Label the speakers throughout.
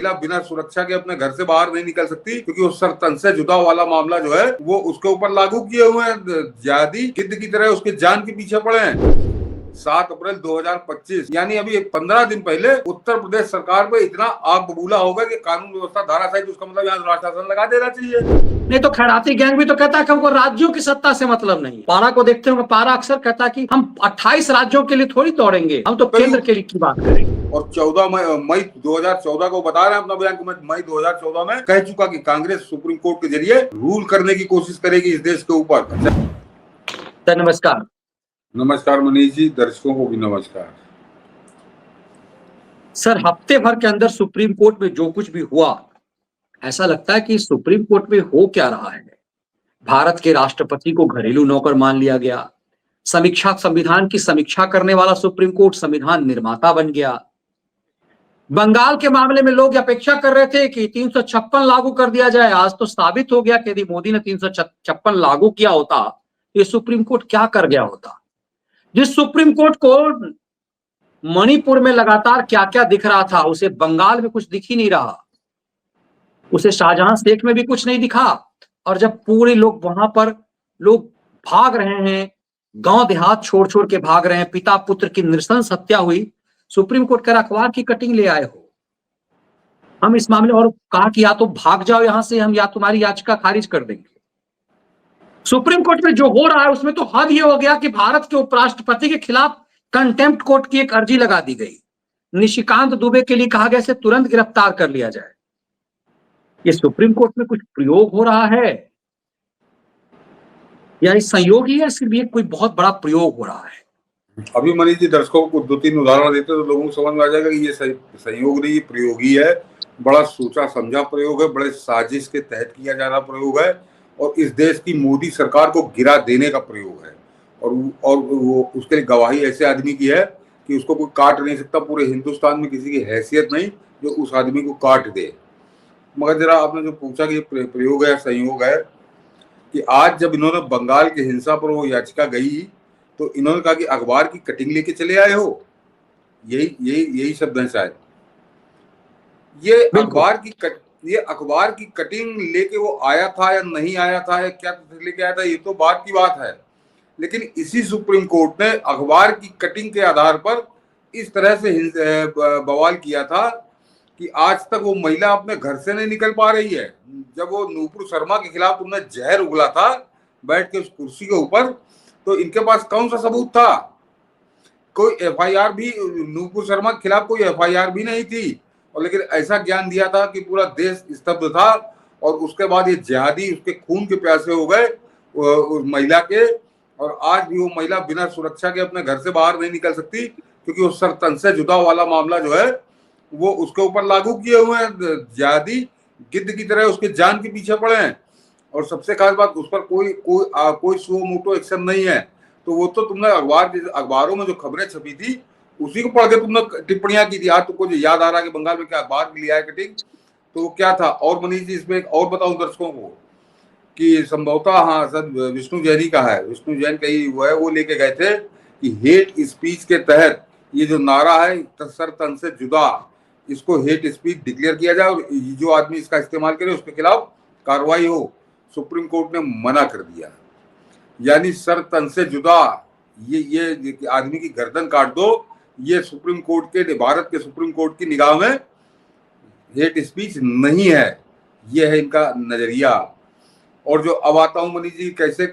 Speaker 1: महिला बिना सुरक्षा के अपने घर से बाहर नहीं निकल सकती, क्योंकि वो सर तन से जुदा वाला मामला जो है वो उसके ऊपर लागू किए हुए हैं। ज्यादा गिद्ध की तरह उसके जान के पीछे पड़े हैं। 7 अप्रैल 2025 यानी अभी 15 दिन पहले उत्तर प्रदेश सरकार पे इतना आग बबूला होगा कि कानून व्यवस्था धराशायी, तो उसका मतलब यहाँ राष्ट्रशासन लगा देना चाहिए।
Speaker 2: नहीं तो खैराती गैंग भी तो कहता है कि हमको राज्यों की सत्ता से मतलब नहीं। पारा को देखते होंगे, पारा अक्सर कहता है कि हम 28 राज्यों के लिए थोड़ी दौड़ेंगे, हम तो केंद्र के लिए की बात करेंगे।
Speaker 1: और 14 मई 2014 को बता रहे हैं अपना बयान, मई 2014 में कह चुका कि कांग्रेस सुप्रीम कोर्ट के जरिए रूल करने की कोशिश करेगी इस देश के ऊपर।
Speaker 2: सर नमस्कार।
Speaker 1: नमस्कार मनीष जी, दर्शकों को भी नमस्कार।
Speaker 2: सर हफ्ते भर के अंदर सुप्रीम कोर्ट में जो कुछ भी हुआ, ऐसा लगता है कि सुप्रीम कोर्ट में हो क्या रहा है। भारत के राष्ट्रपति को घरेलू नौकर मान लिया गया, संविधान की समीक्षा करने वाला सुप्रीम कोर्ट संविधान निर्माता बन गया। बंगाल के मामले में लोग अपेक्षा कर रहे थे कि 356 लागू कर दिया जाए। आज तो साबित हो गया कि यदि मोदी ने 356 लागू किया होता, ये सुप्रीम कोर्ट क्या कर गया होता। जिस सुप्रीम कोर्ट को मणिपुर में लगातार क्या क्या दिख रहा था, उसे बंगाल में कुछ दिख ही नहीं रहा, उसे शाहजहां शेख में भी कुछ नहीं दिखा। और जब पूरे लोग वहां पर लोग भाग रहे हैं, गांव देहात छोड़ छोड़ के भाग रहे हैं, पिता पुत्र की नृशंस हत्या हुई, सुप्रीम कोर्ट का अखबार की कटिंग ले आए हो हम इस मामले, और कहा कि या तो भाग जाओ यहां से, हम या तुम्हारी याचिका खारिज कर देंगे। सुप्रीम कोर्ट में जो हो रहा है उसमें तो हद ये हो गया कि भारत के उपराष्ट्रपति के खिलाफ कंटेम्प्ट कोर्ट की एक अर्जी लगा दी गई। निशिकांत दुबे के लिए कहा गया इसे तुरंत गिरफ्तार कर लिया जाए। ये सुप्रीम कोर्ट में कुछ प्रयोग हो रहा है या इस संयोग ही है, सिर्फ ये कोई बहुत बड़ा प्रयोग हो रहा है।
Speaker 1: अभी मनीष जी दर्शकों को 2-3 उदाहरण देते तो लोगों को समझ में आ जाएगा कि ये संयोग नहीं, ये प्रयोग ही है। बड़ा सोचा समझा प्रयोग है, बड़े साजिश के तहत किया जा रहा प्रयोग है, और इस देश की मोदी सरकार को गिरा देने का प्रयोग है। और वो उसके लिए गवाही ऐसे आदमी की है कि उसको कोई काट नहीं सकता। पूरे हिंदुस्तान में किसी की हैसियत नहीं जो उस आदमी को काट दे। मगर जरा आपने जो पूछा कि प्रयोग है संयोग है, कि आज जब इन्होंने बंगाल की हिंसा पर वो याचिका गई तो इन्होंने कहा कि अखबार की कटिंग लेके चले आए हो, यही शब्द है शायद। ये अखबार की कटिंग लेके वो आया था या नहीं आया था, या क्या लेके आया था, ये तो बात की बात है। लेकिन इसी सुप्रीम कोर्ट ने अखबार की कटिंग के आधार पर इस तरह से बवाल किया था कि आज तक वो महिला अपने घर से नहीं निकल पा रही है। जब वो नूपुर शर्मा के खिलाफ उन्होंने जहर उगला था बैठ के उस कुर्सी के ऊपर, तो इनके पास कौन सा सबूत था? कोई एफआईआर भी नूपुर शर्मा के खिलाफ कोई एफआईआर भी नहीं थी, और लेकिन ऐसा ज्ञान दिया था कि पूरा देश स्तब्ध था। और उसके बाद ये जिहादी उसके खून के प्यासे हो गए उस महिला के, और आज भी वो महिला बिना सुरक्षा के अपने घर से बाहर नहीं निकल सकती, क्योंकि वो सर तन से जुदा वाला मामला जो है वो उसके ऊपर लागू किए हुए हैं। जिहादी गिद्ध की तरह उसके जान के पीछे पड़े हैं, और सबसे खास बात उस पर कोई सुओ मोटो एक्शन नहीं है। तो वो तो तुमने अखबारों में जो खबरें छपी थी उसी को पढ़ के तुमने टिप्पणियां की थी। आज तुमको जो याद आ रहा है कि बंगाल में क्या अखबार के लिए आया कटिंग, तो वो क्या था? और मनीष जी इसमें एक और बताऊं दर्शकों को कि संभवतः, हाँ सर, विष्णु जैन का है, विष्णु जैन का ही वो है, वो लेके गए थे कि हेट स्पीच के तहत ये जो नारा है सर तन से जुदा, इसको हेट स्पीच डिक्लेयर किया जाए और जो आदमी इसका इस्तेमाल करे उसके खिलाफ कार्रवाई हो। सुप्रीम कोर्ट ने मना कर दिया। यानी सर तन से जुदा, ये आदमी की गर्दन काट दो, ये सुप्रीम कोर्ट के, भारत के सुप्रीम कोर्ट की निगाह में हेट स्पीच नहीं है। ये है इनका नजरिया। और जो अब आता हूं मनीष जी, कैसे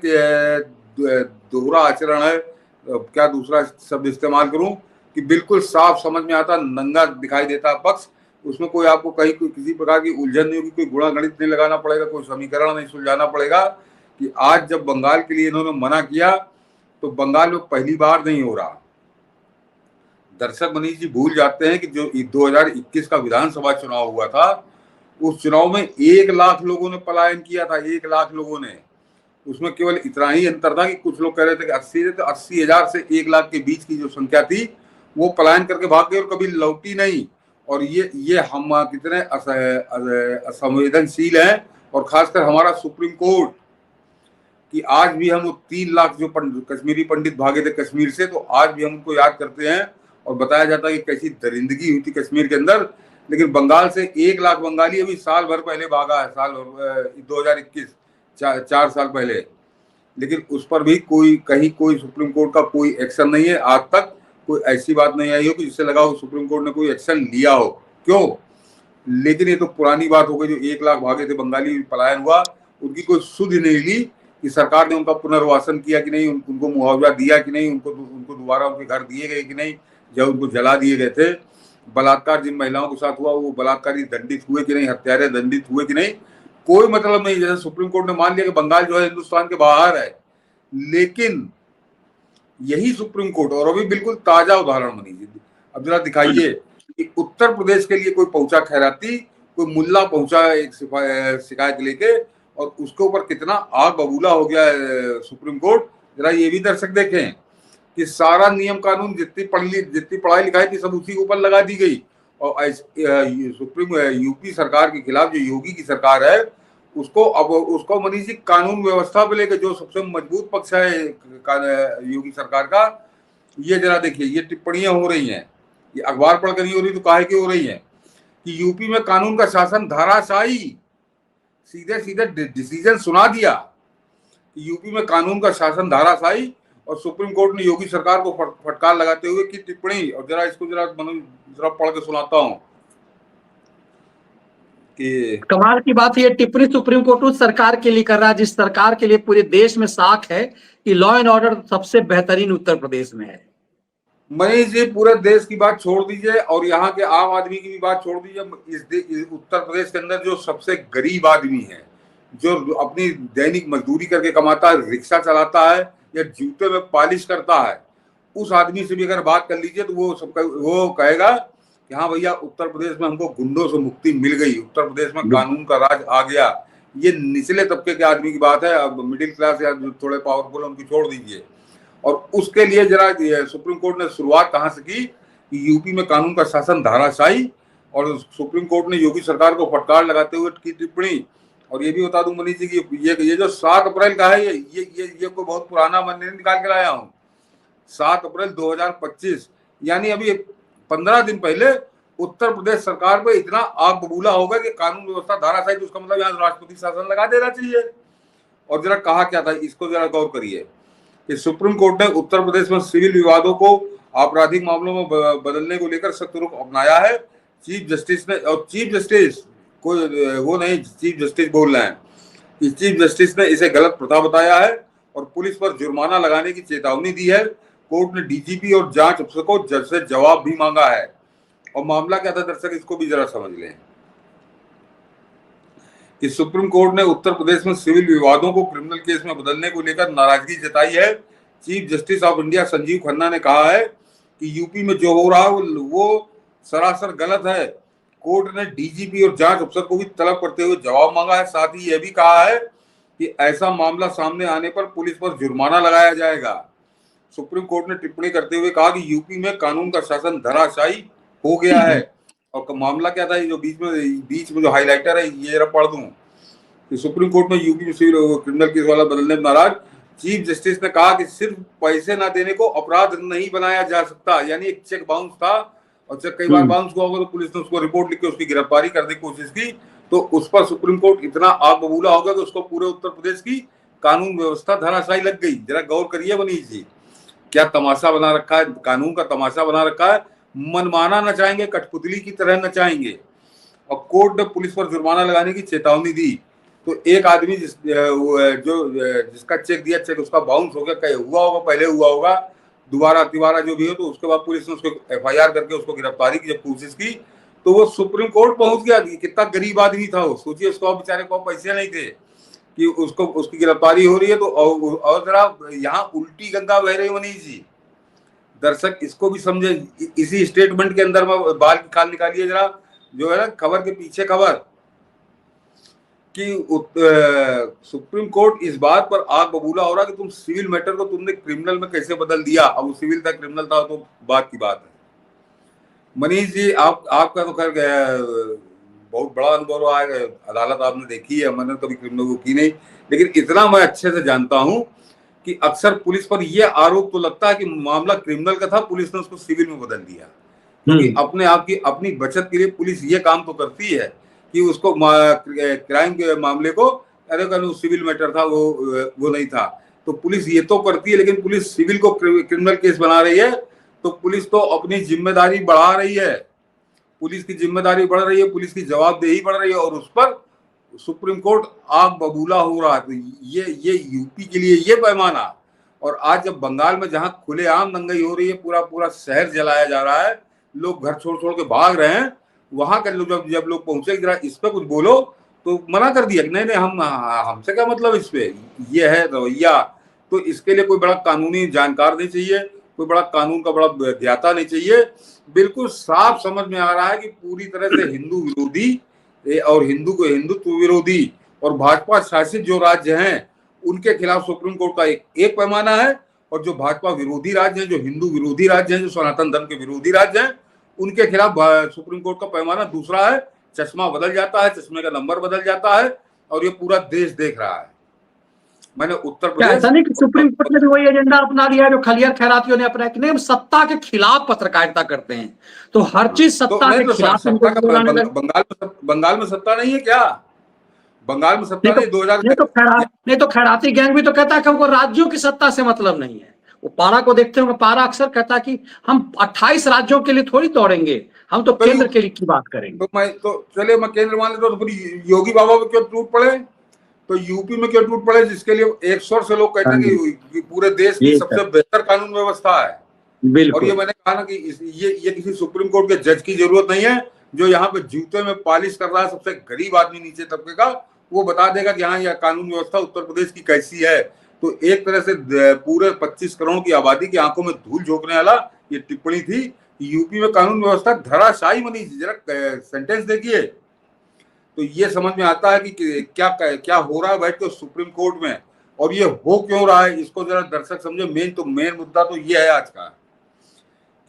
Speaker 1: दोहरा आचरण है, क्या दूसरा शब्द इस्तेमाल करूं, कि बिल्कुल साफ समझ में आता, नंगा दिखाई देता पक्ष। उसमें कोई आपको कहीं कोई किसी प्रकार की उलझन नहीं होगी, कोई गुणा गणित नहीं लगाना पड़ेगा, कोई समीकरण नहीं सुलझाना पड़ेगा कि आज जब बंगाल के लिए इन्होंने मना किया तो बंगाल में पहली बार नहीं हो रहा। दर्शक मनीष जी भूल जाते हैं कि जो 2021 का विधानसभा चुनाव हुआ था, उस चुनाव में 1 लाख लोगों ने पलायन किया था, 1 लाख लोगों ने। उसमें केवल इतना ही अंतर था कि कुछ लोग कह रहे थे कि 80,000 से 1 लाख के बीच की जो संख्या थी वो पलायन करके भाग गए और कभी लौटी नहीं। और ये हम कितने असंवेदनशील हैं, और खासकर हमारा सुप्रीम कोर्ट, कि आज भी हम 3 लाख जो कश्मीरी पंडित भागे थे कश्मीर से, तो आज भी हम उनको याद करते हैं और बताया जाता है कि कैसी दरिंदगी हुई थी कश्मीर के अंदर, लेकिन बंगाल से 1 लाख बंगाली अभी साल भर पहले भागा है, साल 2021, 4 साल पहले। लेकिन उस पर भी कोई सुप्रीम कोर्ट का कोई एक्शन नहीं है। आज तक कोई ऐसी बात नहीं आई हो कि जिससे लगा हो सुप्रीम कोर्ट ने कोई एक्शन लिया हो। क्यों? लेकिन ये तो पुरानी बात हो गई। जो 1 लाख भागे थे बंगाली, पलायन हुआ, उनकी कोई सुध नहीं ली कि सरकार ने उनका पुनर्वासन किया कि नहीं, उनको मुआवजा दिया कि नहीं, उनको दोबारा उनके घर दिए गए कि नहीं, जब उनको जला दिए गए थे। बलात्कार जिन महिलाओं के साथ हुआ वो बलात्कारी दंडित हुए कि नहीं, हत्यारे दंडित हुए कि नहीं, कोई मतलब नहीं। जैसे सुप्रीम कोर्ट ने मान लिया कि बंगाल जो है हिंदुस्तान के बाहर है, लेकिन यही सुप्रीम कोर्ट, और अभी बिल्कुल ताजा उदाहरण मनीष जी, अब जरा दिखाइए कि उत्तर प्रदेश के लिए कोई पहुंचा खैराती, कोई मुल्ला पहुंचा एक शिकायत लेके, और उसके ऊपर कितना आग बबूला हो गया सुप्रीम कोर्ट। जरा ये भी दर्शक देखें कि सारा नियम कानून जितनी पढ़ाई लिखाई थी सब उसी के ऊपर लगा दी गई। और सुप्रीम यूपी सरकार के खिलाफ जो योगी की सरकार है, उसको मनीष जी कानून व्यवस्था को लेकर जो सबसे मजबूत पक्ष है योगी सरकार का, ये जरा देखिए, ये टिप्पणियां हो रही हैं, ये अखबार पढ़कर नहीं हो रही तो काहे की हो रही हैं कि यूपी में कानून का शासन धराशायी, सीधे सीधे डिसीजन सुना दिया कि यूपी में कानून का शासन धराशायी, और सुप्रीम कोर्ट ने योगी सरकार को फटकार लगाते हुए की टिप्पणी। और जरा इसको जरा पढ़ के सुनाता हूं कि
Speaker 2: कमाल की बात ये टिप्पणी सुप्रीम कोर्ट उस सरकार के लिए कर रहा है जिस सरकार के लिए पूरे देश में साख है कि लॉ एंड ऑर्डर सबसे बेहतरीन उत्तर प्रदेश में है।
Speaker 1: मनीष जी, पूरे देश की बात छोड़ दीजिए और यहाँ के आम आदमी की भी बात छोड़ दीजिए। इस उत्तर प्रदेश के अंदर जो सबसे गरीब आदमी है, जो अपनी दैनिक मजदूरी करके कमाता है, रिक्शा चलाता है या जूते में पॉलिश करता है, उस आदमी से भी अगर बात कर लीजिए तो वो कहेगा कि हाँ भैया, उत्तर प्रदेश में हमको गुंडों से मुक्ति मिल गई, उत्तर प्रदेश में कानून का राज आ गया। ये निचले तबके के आदमी की बात है। अब मिडिल क्लास या जो थोड़े पावरफुल उनकी छोड़ दीजिए। और उसके लिए जरा सुप्रीम कोर्ट ने शुरुआत कहां से की कि यूपी में कानून का शासन धराशायी, और सुप्रीम कोर्ट ने योगी सरकार को फटकार लगाते हुए की टिप्पणी। और ये भी बता दूं मनीष जी की ये जो 7 अप्रैल का है, ये कोई बहुत पुराना मैं नहीं निकाल के लाया हूँ। 7 अप्रैल 2025, यानी अभी 15 दिन पहले उत्तर प्रदेश सरकार पे इतना आग बबूला होगा कि कानून व्यवस्था धराशायी, तो उसका मतलब यहाँ राष्ट्रपति शासन लगा देना चाहिए। और जरा कहा क्या था, इसको जरा गौर करिए कि सुप्रीम कोर्ट ने उत्तर प्रदेश में सिविल विवादों को आपराधिक मामलों में बदलने को लेकर सख्त रुख अपनाया है। चीफ जस्टिस ने, और चीफ जस्टिस कोई वो नहीं, चीफ जस्टिस बोल रहे हैं कि चीफ जस्टिस ने इसे गलत प्रथा बताया है और पुलिस पर जुर्माना लगाने की चेतावनी दी है। कोर्ट ने डीजीपी और जांच अफसर को जज से जवाब भी मांगा है। और मामला क्या था दर्शक, इसको भी जरा समझ लें कि सुप्रीम कोर्ट ने उत्तर प्रदेश में सिविल विवादों को क्रिमिनल केस में बदलने को लेकर नाराजगी जताई है। Chief justice of India Sanjeev Khanna ने कहा है कि यूपी में जो हो रहा है वो सरासर गलत है। कोर्ट ने डीजीपी और जांच अफसर को भी तलब करते हुए जवाब मांगा है। साथ ही यह भी कहा है कि ऐसा मामला सामने आने पर पुलिस पर जुर्माना लगाया जाएगा। सुप्रीम कोर्ट ने टिप्पणी करते हुए कहा कि यूपी में कानून का शासन धराशायी हो गया है। और मामला क्या था, जो बीच में जो हाईलाइटर है, ये जरा पढ़ दूं कि सुप्रीम कोर्ट में यूपी में सिविल क्रिमिनल केस वाला बदलने में नाराज। चीफ जस्टिस ने कहा कि सिर्फ पैसे ना देने को अपराध नहीं बनाया जा सकता। यानी एक चेक बाउंस था और चेक कई बार बाउंस हुआ होगा तो पुलिस ने उसको रिपोर्ट लिख के उसकी गिरफ्तारी करने की कोशिश की, तो उस पर सुप्रीम कोर्ट इतना आग बबूला हो गया कि उसको पूरे उत्तर प्रदेश की कानून व्यवस्था धराशायी लग गई। जरा गौर करिए मनीष जी, क्या तमाशा बना रखा है, कानून का तमाशा बना रखा है। मनमाना नचाएंगे, कठपुतली की तरह नचाएंगे। और कोर्ट ने पुलिस पर जुर्माना लगाने की चेतावनी दी। तो एक आदमी जिसका चेक दिया, चेक उसका बाउंस हो गया, कहीं हुआ होगा, पहले हुआ होगा, दोबारा जो भी हो, तो उसके बाद पुलिस ने उसको एफआईआर करके उसको गिरफ्तारी की जब कोशिश की, तो वो सुप्रीम कोर्ट पहुंच गया। कितना गरीब आदमी था वो, सोचिए, उसको बेचारे को पैसे नहीं थे कि उसको उसकी गिरफ्तारी हो रही है। तो और जरा यहाँ उल्टी गंगा बह रही मनीष जी, दर्शक इसको भी समझे। इसी स्टेटमेंट के अंदर में बाल की खाल निकालिए जरा, जो है ना खबर के पीछे खबर, कि सुप्रीम कोर्ट इस बात पर आग बबूला हो रहा कि तुम सिविल मैटर को तुमने क्रिमिनल में कैसे बदल दिया। अब वो सिविल था, क्रिमिनल था, तो बात की बात है। मनीष जी, आपका तो खैर बहुत बड़ा अनुभव रहा है, अदालत आपने देखी है, मैंने कभी क्रिमिनल को की नहीं, लेकिन इतना मैं अच्छे से जानता हूं कि अक्सर पुलिस पर यह आरोप तो लगता है कि मामला क्रिमिनल का था, पुलिस ने उसको सिविल में बदल दिया। क्योंकि अपने आप की अपनी बचत के लिए पुलिस ये काम तो करती है कि उसको क्राइम के मामले को, अरे कहूँ सिविल मैटर था वो नहीं था, तो पुलिस ये तो करती है, लेकिन पुलिस सिविल को क्रिमिनल केस बना रही है, तो पुलिस तो अपनी जिम्मेदारी बढ़ा रही है, पुलिस की जिम्मेदारी बढ़ रही है, पुलिस की जवाबदेही बढ़ रही है, और उस पर सुप्रीम कोर्ट आग बबूला हो रहा है। तो ये यूपी के लिए ये पैमाना, और आज जब बंगाल में जहां खुलेआम दंगई हो रही है, पूरा पूरा शहर जलाया जा रहा है, लोग घर छोड़ छोड़ के भाग रहे हैं, वहां के लोग जब लोग पहुंचे जरा इस पे कुछ बोलो, तो मना कर दिया कि नहीं नहीं, हमसे क्या मतलब इस पे, ये है रवैया। तो इसके लिए कोई बड़ा कानूनी जानकार नहीं चाहिए, कोई बड़ा कानून का बड़ा ज्ञाता नहीं चाहिए, बिल्कुल साफ समझ में आ रहा है कि पूरी तरह से हिंदू विरोधी और हिंदुत्व विरोधी और भाजपा शासित जो राज्य हैं उनके खिलाफ सुप्रीम कोर्ट का एक पैमाना है, और जो भाजपा विरोधी राज्य हैं, जो हिंदू विरोधी राज्य हैं, जो सनातन धर्म के विरोधी राज्य हैं, उनके खिलाफ सुप्रीम कोर्ट का पैमाना दूसरा है। चश्मा बदल जाता है, चश्मे का नंबर बदल जाता है, और ये पूरा देश देख रहा है। मैंने उत्तर
Speaker 2: क्या
Speaker 1: प्रदेश
Speaker 2: ऐसा नहीं कि सुप्रीम कोर्ट ने भी वही एजेंडा अपना लिया जो खलियर खैरातियों ने अपना, कि नहीं हम सत्ता के खिलाफ पत्रकारिता करते हैं, तो हर चीज
Speaker 1: तो
Speaker 2: सत्ता
Speaker 1: नहीं
Speaker 2: के
Speaker 1: तो
Speaker 2: खिलाफ
Speaker 1: सत्ता
Speaker 2: इनको
Speaker 1: का
Speaker 2: बोलाने लगे।
Speaker 1: बंगाल में सत्ता नहीं है क्या? बंगाल में सत्ता
Speaker 2: नहीं तो
Speaker 1: नहीं, 2000
Speaker 2: नहीं तो खैराती गैंग भी तो कहता है कि हमको राज्यों की सत्ता से मतलब नहीं है। वो पारा को देखते होंगे, पारा अक्सर कहता है कि हम 28 राज्यों के लिए थोड़ी दौड़ेंगे, हम तो केंद्र के लिए की बात करेंगे।
Speaker 1: तो चलिए मैं केंद्र मान लेता हूँ, तो फिर योगी बाबा में क्यों टूट पड़े? तो यूपी में क्यों टूट पड़े, जिसके लिए एक स्वर से लोग कहते हैं कि पूरे देश की
Speaker 2: ये
Speaker 1: सबसे बेहतर कानून व्यवस्था है। और ये
Speaker 2: बिल्कुल
Speaker 1: मैंने कहा ना कि ये किसी सुप्रीम कोर्ट के जज की जरूरत नहीं है, जो यहाँ पे जूते में पॉलिश कर रहा है सबसे गरीब आदमी नीचे तबके का, वो बता देगा कि हाँ यह कानून व्यवस्था उत्तर प्रदेश की कैसी है। तो एक तरह से पूरे 25 करोड़ की आबादी की आंखों में धूल झोंकने वाला ये टिप्पणी थी। यूपी में कानून व्यवस्था धराशायी बनी, जरा सेंटेंस देखिए तो ये समझ में आता है कि क्या क्या हो रहा है बैठ के सुप्रीम कोर्ट में, और ये हो क्यों रहा है, इसको जरा दर्शक समझे। मेन मुद्दा तो ये है आज का,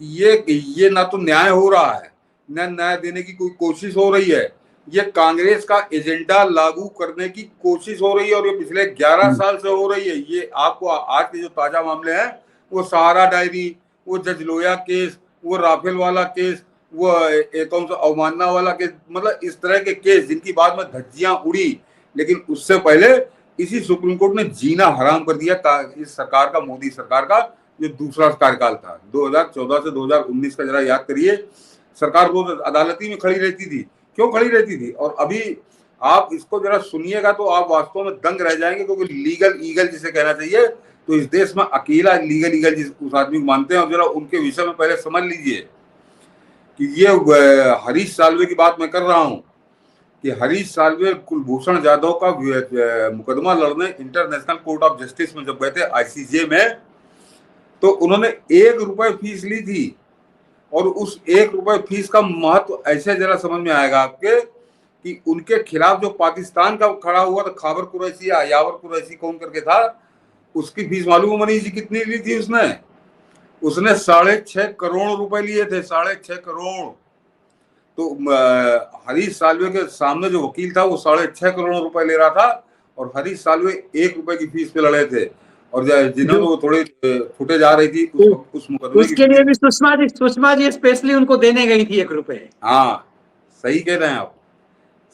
Speaker 1: ये ना तो न्याय हो रहा है, न न्याय देने की कोई कोशिश हो रही है, ये कांग्रेस का एजेंडा लागू करने की कोशिश हो रही है, और ये पिछले 11 साल से हो रही है। ये आपको आज के जो ताजा मामले हैं, वो सहारा डायरी, वो जज लोया केस, वो राफेल वाला केस, वो कौन सा अवमानना वाला केस, मतलब इस तरह के केस जिनकी बाद में धज्जियां उड़ी, लेकिन उससे पहले इसी सुप्रीम कोर्ट ने जीना हराम कर दिया इस सरकार का, मोदी सरकार का जो दूसरा कार्यकाल था 2014 से 2019 का, जरा याद करिए। सरकार रोज अदालती में खड़ी रहती थी, क्यों खड़ी रहती थी? और अभी आप इसको जरा सुनिएगा तो आप वास्तव में दंग रह जाएंगे, क्योंकि लीगल ईगल जिसे कहना चाहिए, तो इस देश में अकेला लीगल ईगल जिस उस आदमी को मानते हैं। और जरा उनके विषय में पहले समझ लीजिए कि ये हरीश साल्वे की बात मैं कर रहा हूं कि हरीश साल्वे कुलभूषण जाधव का मुकदमा लड़ने इंटरनेशनल कोर्ट ऑफ जस्टिस में जब गए थे, ICJ में, तो उन्होंने 1 रुपए फीस ली थी। और उस 1 रुपए फीस का महत्व ऐसे जरा समझ में आएगा आपके कि उनके खिलाफ जो पाकिस्तान का खड़ा हुआ था, खाबर कुरैशी या यावर कुरैशी कौन करके था, उसकी फीस मालूम है मनीष जी कितनी ली थी? उसने 6.5 करोड़ रुपए लिए थे, 6.5 करोड़। तो हरीश साल्वे के सामने जो वकील था वो 6.5 करोड़ रुपए ले रहा था, और हरीश साल्वे 1 रुपए की फीस पे लड़े थे। और जिन्होंने वो थोड़े फुटेज आ रही थी उस मुकदमे की
Speaker 2: उसके लिए भी सुषमा जी स्पेशली उनको देने गई थी 1 रुपए।
Speaker 1: हाँ, सही कह रहे हैं आप,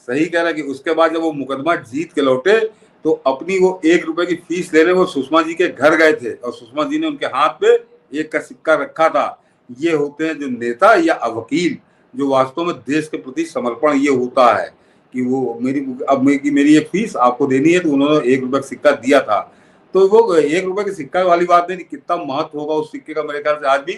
Speaker 1: सही कह रहे हैं कि उसके बाद जब वो मुकदमा जीत के लौटे, तो अपनी वो 1 रुपए की फीस लेने वो सुषमा जी के घर गए थे, और सुषमा जी ने उनके हाथ पे 1 का सिक्का रखा था। ये होते हैं जो नेता या वकील, जो वास्तव में देश के प्रति समर्पण ये होता है कि वो मेरी एक फीस आपको देनी है, तो उन्होंने 1 रुपए का सिक्का दिया था। तो वो 1 रुपए के सिक्का वाली बात नहीं, कितना महत्व होगा उस सिक्के का, मेरे ख्याल से आज भी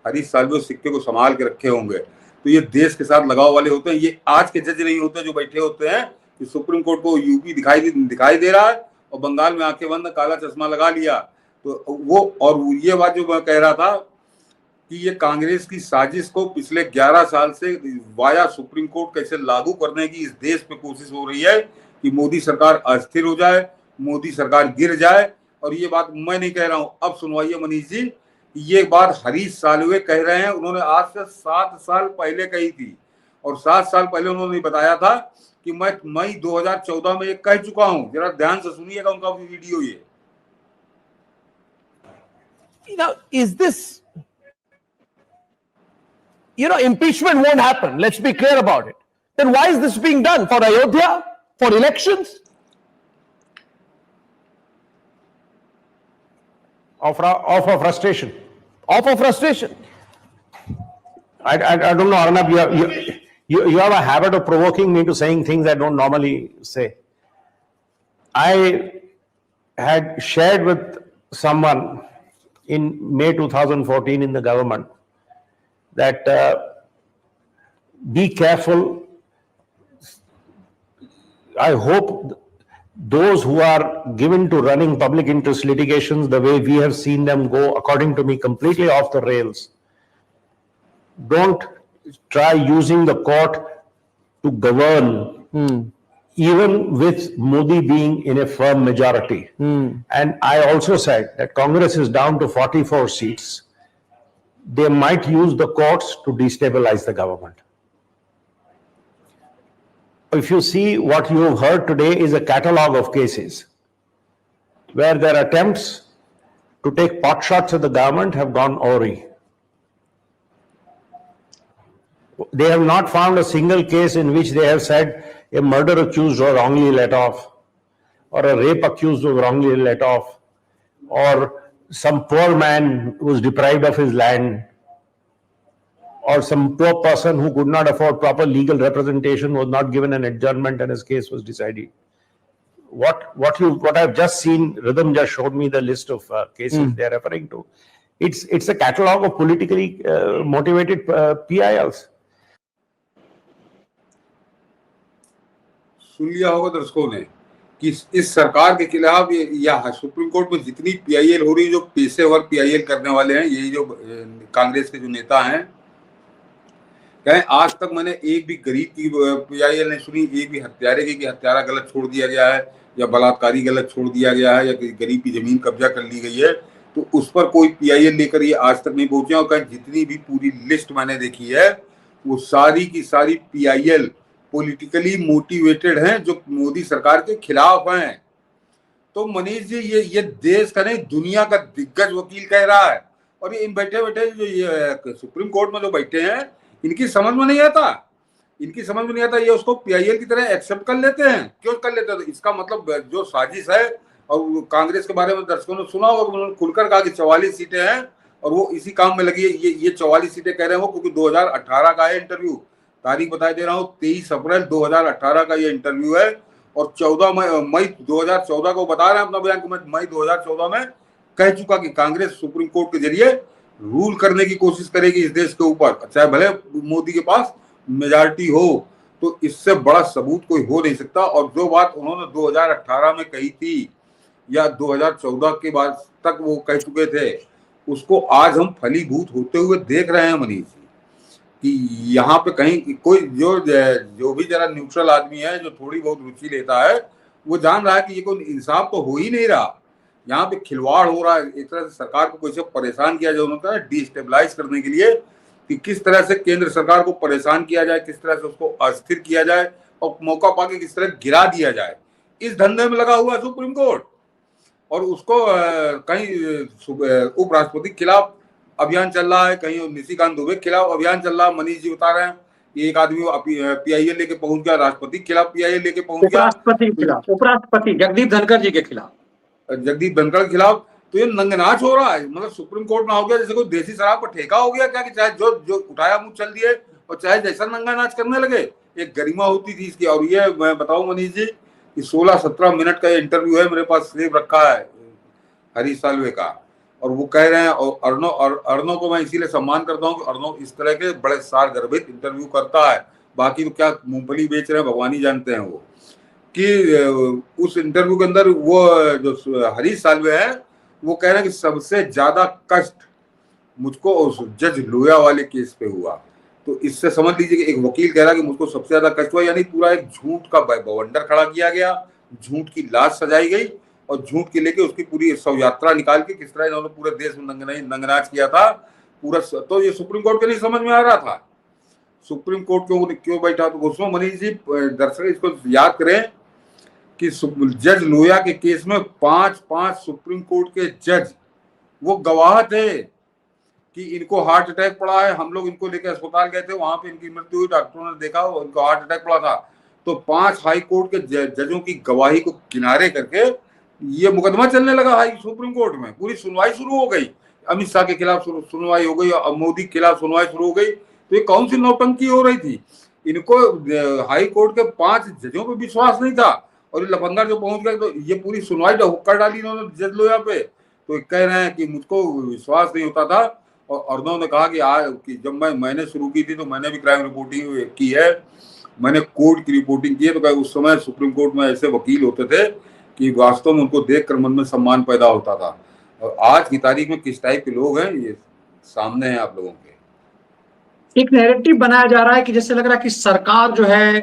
Speaker 1: हरीश साल्वे उस सिक्के को संभाल के रखे होंगे। तो ये देश के साथ लगाव वाले होते हैं, ये आज के जज नहीं होते जो बैठे होते हैं कि सुप्रीम कोर्ट को यूपी दिखाई दे रहा है और बंगाल में आंखें बंद काला चश्मा लगा लिया। तो वो, और ये बात जो मैं कह रहा था कि ये कांग्रेस की साजिश को पिछले 11 साल से वाया सुप्रीम कोर्ट कैसे लागू करने की इस देश पे कोशिश हो रही है कि मोदी सरकार अस्थिर हो जाए, मोदी सरकार गिर जाए। और ये बात मैं नहीं कह रहा हूं, अब सुनवाइए मनीष जी, ये बात हरीश साल्वे कह रहे हैं, उन्होंने आज से 7 साल पहले कही थी। और 7 साल पहले उन्होंने बताया था कि मैं मई 2014 में ये कह चुका हूं। जरा ध्यान से सुनिएगा उनका वीडियो ये।
Speaker 3: Now, is this impeachment won't happen. Let's be clear about it. Then why is this being done? For Ayodhya? For elections? Of a frustration. Of a frustration. I don't know, Arnab, you have a habit of provoking me to saying things I don't normally say. I had shared with someone in May 2014 in the government that be careful. I hope those who are given to running public interest litigations the way we have seen them go, according to me, completely off the rails, don't try using the court to govern, even with Modi being in a firm majority. And I also said that Congress is down to 44 seats. They might use the courts to destabilize the government. If you see what you have heard today is a catalogue of cases where their attempts to take pot shots at the government have gone awry. They have not found a single case in which they have said a murder accused was wrongly let off, or a rape accused was wrongly let off, or some poor man was deprived of his land, or some poor person who could not afford proper legal representation was not given an adjournment and his case was decided. What I've just seen, Rhythm just showed me the list of cases they're referring to. It's a catalogue of politically motivated PILs.
Speaker 1: सुन लिया होगा दर्शकों ने कि इस सरकार के खिलाफ या सुप्रीम कोर्ट में जितनी पीआईएल हो रही है, जो पेशेवर पीआईएल करने वाले हैं, यही जो कांग्रेस के जो नेता हैं, कहें आज तक मैंने एक भी गरीब की पीआईएल नहीं सुनी, एक भी हत्यारे की हत्यारा गलत छोड़ दिया गया है या बलात्कारी गलत छोड़ दिया गया है या गरीब की जमीन कब्जा कर ली गई है, तो उस पर कोई पीआईएल लेकर ये आज तक नहीं पहुंचे। और कहें जितनी भी पूरी लिस्ट मैंने देखी है वो सारी की सारी पीआईएल पॉलिटिकली मोटिवेटेड हैं, जो मोदी सरकार के खिलाफ हैं। तो मनीष जी, ये देश का नहीं दुनिया का दिग्गज वकील कह रहा है, और ये इन बैठे बैठे जो ये सुप्रीम कोर्ट में जो बैठे हैं, इनकी समझ में नहीं आता, ये उसको पीआईएल की तरह एक्सेप्ट कर लेते हैं। क्यों कर लेते हैं? तो इसका मतलब जो साजिश है, और कांग्रेस के बारे में दर्शकों ने सुना होगा, उन्होंने खुलकर कहा कि 44 सीटें हैं और वो इसी काम में लगी है। ये 44 सीटें कह रहे हैं वो, क्योंकि 2018 का है इंटरव्यू, तारीख बता दे रहा हूँ, 23 अप्रैल 2018 का ये इंटरव्यू है, और 14 मई 2014 को बता रहे हैं अपना बयान कि मैं मई 2014 में कह चुका कि कांग्रेस सुप्रीम कोर्ट के जरिए रूल करने की कोशिश करेगी इस देश के ऊपर, चाहे भले मोदी के पास मेजॉरिटी हो। तो इससे बड़ा सबूत कोई हो नहीं सकता। और जो बात उन्होंने 2018 में कही थी या 2014 के बाद तक वो कह चुके थे, उसको आज हम फलीभूत होते हुए देख रहे हैं मनीष जी, कि यहाँ पे कहीं कोई जो भी जरा न्यूट्रल आदमी है, जो थोड़ी बहुत रुचि लेता है, वो जान रहा है कि ये कोई इंसाफ तो हो ही नहीं रहा, यहाँ पे खिलवाड़ हो रहा है। एक तरह से सरकार को कैसे परेशान किया जाए, उन्होंने डिस्टेबलाइज करने के लिए, कि किस तरह से केंद्र सरकार को परेशान किया जाए, किस तरह से उसको अस्थिर किया जाए और मौका पाके किस तरह गिरा दिया जाए, इस धंधे में लगा हुआ है सुप्रीम कोर्ट। और उसको कहीं उपराष्ट्रपति के खिलाफ अभियान चल रहा है, कहीं निशिकांत दुबे के खिलाफ अभियान चल रहा है। मनीष जी बता रहे हैं एक आदमी पीआईएल लेके पहुंच गया, राष्ट्रपति के खिलाफ पीआईएल लेके पहुंच गया,
Speaker 2: उपराष्ट्रपति जगदीप धनखड़ जी के खिलाफ,
Speaker 1: जगदीप धनखड़ के खिलाफ। तो ये नंगनाच हो रहा है, मतलब सुप्रीम कोर्ट में हो गया जैसे कोई देसी शराब पर ठेका हो गया क्या, कि चाहे जो उठाया मुंह चल दिए और चाहे जैसा नंगनाच करने लगे। एक गरिमा होती थी इसकी। और ये मैं बताऊं मनीष जी कि 16-17 मिनट का इंटरव्यू है, मेरे पास सेव रखा है हरीश साल्वे का, और वो कह रहे हैं, और अर्णव को मैं इसीलिए सम्मान करता हूँ कि अर्णव इस तरह के बड़े सार गर्भित इंटरव्यू करता है। बाकी तो क्या मूंगफली बेच रहे हैं भगवान ही जानते हैं वो, कि उस इंटरव्यू के अंदर वो जो हरीश साल्वे है वो कह रहे हैं कि सबसे ज्यादा कष्ट मुझको उस जज लोया वाले केस पे हुआ। तो इससे समझ लीजिए कि एक वकील कह रहा है कि मुझको सबसे ज्यादा कष्ट हुआ, यानी पूरा एक झूठ का बवंडर खड़ा किया गया, झूठ की लाश सजाई गई और झूठ के लेके उसकी पूरी शव यात्रा निकाल के किस तरह इन्होंने पूरे देश में नंगनाच किया था पूरा। तो ये सुप्रीम कोर्ट के नहीं समझ में आ रहा था, सुप्रीम कोर्ट क्यों बैठा। तो उसमें मनीष जी दर्शक इसको याद करें कि जज लोया के केस में 5 सुप्रीम कोर्ट के जज वो गवाह थे कि इनको हार्ट अटैक पड़ा है, हम लोग इनको लेकर अस्पताल गए थे, वहां पे इनकी मृत्यु हुई, डॉक्टरों ने देखा इनको हार्ट अटैक पड़ा था, तो 5 हाई कोर्ट के जजों की गवाही को किनारे करके ये मुकदमा चलने लगा हाई सुप्रीम कोर्ट में, पूरी सुनवाई शुरू हो गई, अमित शाह के खिलाफ सुनवाई हो गई और मोदी के खिलाफ सुनवाई शुरू हो गई। तो ये कौन सी नौटंकी हो रही थी? इनको हाई कोर्ट के 5 जजों पे विश्वास नहीं था, और ये लफंदर जो पहुंच गए तो ये पूरी सुनवाई कर डाली इन्होंने जज लोया पे। तो कह रहे हैं कि मुझको विश्वास नहीं होता था, और अर्नव ने कहा कि जब मैंने शुरू की थी तो मैंने भी क्राइम रिपोर्टिंग की है, मैंने कोर्ट की रिपोर्टिंग की है। तो उस समय सुप्रीम कोर्ट में ऐसे वकील होते थे कि वास्तव में उनको देखकर मन में सम्मान पैदा होता था। और आज की तारीख में किस टाइप के लोग हैं ये सामने है आप लोगों के।
Speaker 2: एक नैरेटिव बनाया जा रहा है कि जैसे लग रहा है कि सरकार जो है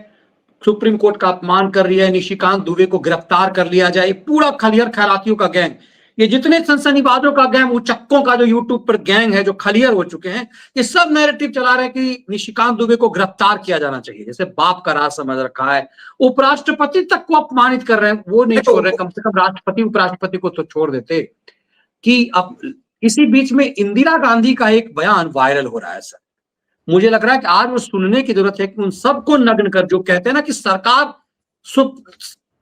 Speaker 2: सुप्रीम कोर्ट का अपमान कर रही है, निशिकांत दुबे को गिरफ्तार कर लिया जाए, पूरा खलियर खैरातियों का गैंग, ये जितने सनसनीबाजों का गैंग, उचक्कों का जो यूट्यूब पर गैंग है जो खलियर हो चुके हैं, ये सब नैरेटिव चला रहे हैं कि निशिकांत दुबे को गिरफ्तार किया जाना चाहिए, जैसे बाप का राज समझ रखा है। उपराष्ट्रपति तक को अपमानित कर रहे हैं, वो नहीं छोड़ रहे, कम से कम राष्ट्रपति उपराष्ट्रपति को तो छोड़ देते। कि अब इसी बीच में इंदिरा गांधी का एक बयान वायरल हो रहा है सर, मुझे लग रहा है कि आज वो सुनने की जरूरत है कि उन सबको नग्न कर, जो कहते हैं ना कि सरकार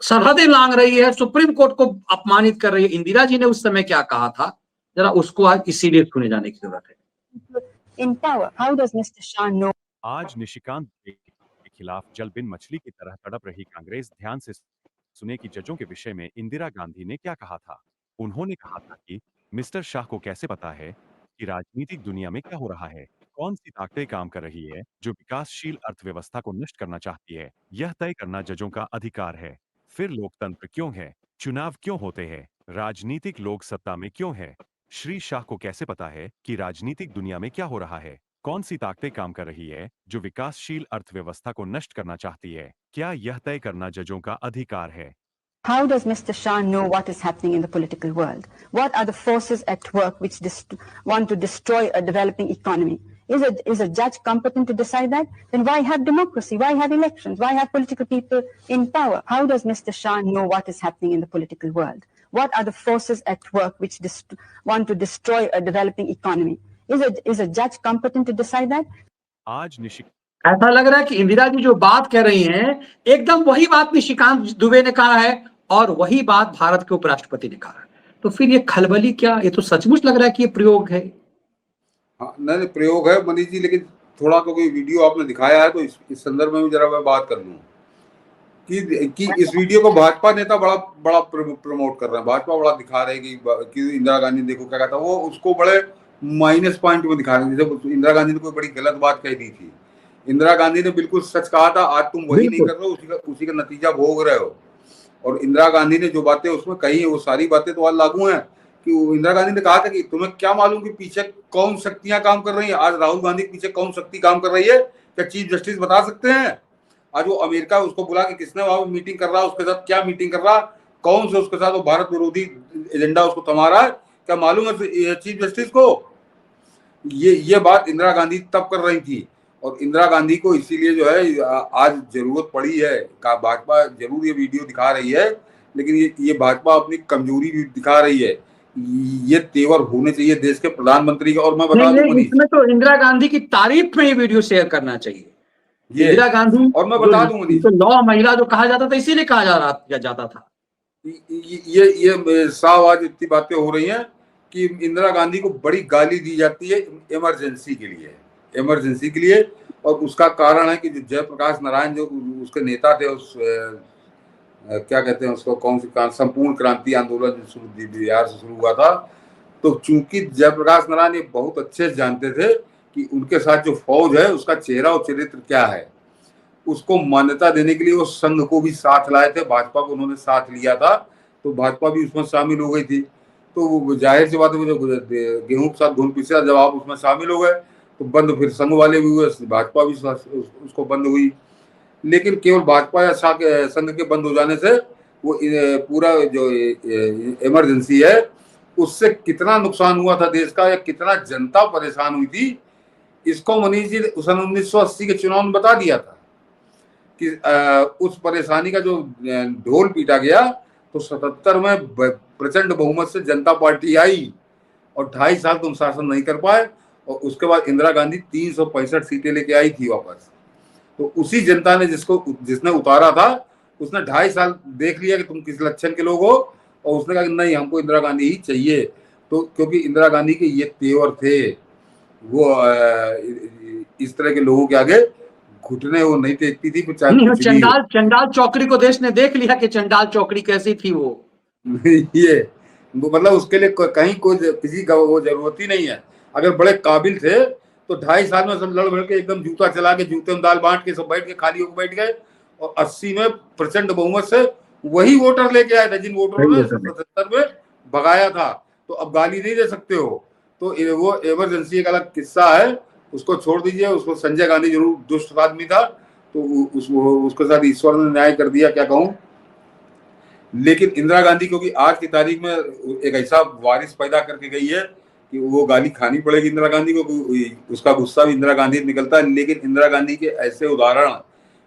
Speaker 2: सरहदें लांग रही है, सुप्रीम कोर्ट को अपमानित कर रही है, इंदिरा जी ने उस समय क्या कहा था, जरा उसको आज इसीलिए सुने जाने की जरूरत है।
Speaker 4: In power, how does Mr. Shah know?
Speaker 5: आज निशिकांत के खिलाफ जल बिन मछली की तरह तड़प रही कांग्रेस ध्यान से सुने कि जजों के विषय में इंदिरा गांधी ने क्या कहा था। उन्होंने कहा था कि मिस्टर शाह को कैसे पता है कि राजनीतिक दुनिया में क्या हो रहा है, कौन सी ताकतें काम कर रही है जो विकासशील अर्थव्यवस्था को नष्ट करना चाहती है, यह तय करना जजों का अधिकार है। फिर लोकतंत्र क्यों है, चुनाव क्यों होते हैं, राजनीतिक लोग सत्ता में क्यों है। श्री शाह को कैसे पता है कि राजनीतिक दुनिया में क्या हो रहा है, कौन सी ताकतें काम कर रही है जो विकासशील अर्थव्यवस्था को नष्ट करना चाहती है, क्या यह तय करना जजों का अधिकार है।
Speaker 4: How does Mr. Shah know what is happening in the political world? What are the forces at work which want to destroy a developing economy? Is a judge competent to decide that? Then why have democracy? Why have elections? Why have political people in power? How does Mr. Shah know what is happening in the political world? What are the forces at work which want to destroy a developing economy? Is a judge competent to decide that?
Speaker 5: आज
Speaker 2: ऐसा लग रहा है कि इंदिरा जी जो बात कह रही हैं, एकदम वही बात निशिकांत दुबे ने कहा है और वही बात भारत के उपराष्ट्रपति ने कहा है। तो फिर ये खलबली क्या, ये तो सचमुच लग रहा है कि ये प्रयोग है।
Speaker 1: हाँ, नहीं प्रयोग है मनीष जी, लेकिन थोड़ा तो कोई वीडियो आपने दिखाया है तो इस संदर्भ में भी जरा मैं बात कर लूं कि इस वीडियो को भाजपा नेता बड़ा प्रमोट कर रहे हैं, भाजपा बड़ा दिखा रहे हैं कि इंदिरा गांधी देखो क्या कहता, वो उसको बड़े माइनस पॉइंट में दिखा रहे हैं। जैसे इंदिरा गांधी ने कोई बड़ी गलत बात कह दी थी, इंदिरा गांधी ने बिल्कुल सच कहा था, आज तुम वही नहीं कर रहे हो, उसी का नतीजा भोग रहे हो। और इंदिरा गांधी ने जो बातें उसमें कही है वो सारी बातें तो आज लागू हैं। कि इंदिरा गांधी ने कहा था कि तुम्हें क्या मालूम कि पीछे कौन शक्तियां काम कर रही हैं। आज राहुल गांधी के पीछे कौन शक्ति काम कर रही है, क्या चीफ जस्टिस बता सकते हैं? आज वो अमेरिका उसको बुला के किसने वहां मीटिंग कर रहा है, उसके साथ क्या मीटिंग कर रहा, कौन से उसके साथ वो भारत विरोधी एजेंडा उसको थमा रहा है, क्या मालूम है चीफ जस्टिस को? ये बात इंदिरा गांधी तब कर रही थी। और इंदिरा गांधी को इसीलिए जो है आज जरूरत पड़ी है, भाजपा जरूर ये वीडियो दिखा रही है, लेकिन ये भाजपा अपनी कमजोरी भी दिखा रही है। ये तेवर होने चाहिए देश के प्रधानमंत्री का। और मैं बता दूं
Speaker 2: इसमें तो इंदिरा गांधी की तारीफ में ये वीडियो शेयर करना चाहिए। इंदिरा गांधी,
Speaker 1: और मैं बता दूं
Speaker 2: तो लॉ महिला जो कहा जाता था, इसीलिए कहा जाता था।
Speaker 1: ये साफ आज इतनी बातें हो रही हैं कि इंदिरा गांधी को बड़ी गाली दी जाती है इमरजेंसी के लिए। और उसका कारण है कि जो जयप्रकाश नारायण जो उसके नेता थे, उस क्या कहते हैं उसको, कौन सी संपूर्ण क्रांति आंदोलन जो बिहार से शुरू हुआ था, तो चूंकि जयप्रकाश नारायण ये बहुत अच्छे से जानते थे कि उनके साथ जो फौज है उसका चेहरा और चरित्र क्या है, उसको मान्यता देने के लिए वो संघ को भी साथ लाए थे, भाजपा को उन्होंने साथ लिया था, तो भाजपा भी उसमें शामिल हो गई थी। तो जाहिर सी बात है, जो गेहूं के साथ घुन पिसा, जब आप उसमें शामिल हो गए तो बंद फिर संघ वाले भी हुए, भाजपा भी उसको बंद हुई। लेकिन केवल भाजपा या संघ के बंद हो जाने से वो पूरा जो इमरजेंसी है उससे कितना नुकसान हुआ था देश का, या कितना जनता परेशान हुई थी, इसको मनीष जी सन 1980 के चुनाव में बता दिया था कि उस परेशानी का जो ढोल पीटा गया तो 77 में प्रचंड बहुमत से जनता पार्टी आई और 2.5 साल तुम शासन नहीं कर पाए, और उसके बाद इंदिरा गांधी 365 सीटें लेके आई थी वापस। तो उसी जनता ने जिसने उतारा था, उसने 2.5 साल देख लिया कि तुम किस लक्षण के लोग हो, और उसने कहा कि नहीं, हमको इंदिरा गांधी ही चाहिए। तो क्योंकि इंदिरा गांधी के ये तेवर थे, वो इस तरह के लोगों के आगे घुटने वो नहीं टेकती थी, फिर चाहे कुछ भी हो।
Speaker 2: चंडाल चौकड़ी को देश ने देख लिया कि चंडाल चौकड़ी कैसी थी वो।
Speaker 1: ये मतलब उसके लिए कहीं कोई किसी का वो जरूरत ही नहीं है। अगर बड़े काबिल थे तो 2.5 साल में सब लड़ भड़ के एकदम जूता चला के, जूते में दाल बांट के सब बैठ के खाली होकर बैठ गए, और 80 में प्रचंड बहुमत से वही वोटर लेके आए थे जिन वोटरों ने 77 में भगाया था। तो अब गाली नहीं दे सकते हो। तो वो इमरजेंसी एक अलग किस्सा है, उसको छोड़ दीजिए। उसको संजय गांधी जरूर दुष्ट आदमी था, तो उसके साथ ईश्वर ने न्याय कर दिया, क्या कहूं। लेकिन इंदिरा गांधी क्योंकि आज की तारीख में एक ऐसा वारिस पैदा करके गई है कि वो गाली खानी पड़ेगी इंदिरा गांधी को, उसका गुस्सा भी इंदिरा गांधी निकलता है। लेकिन इंदिरा गांधी के ऐसे उदाहरण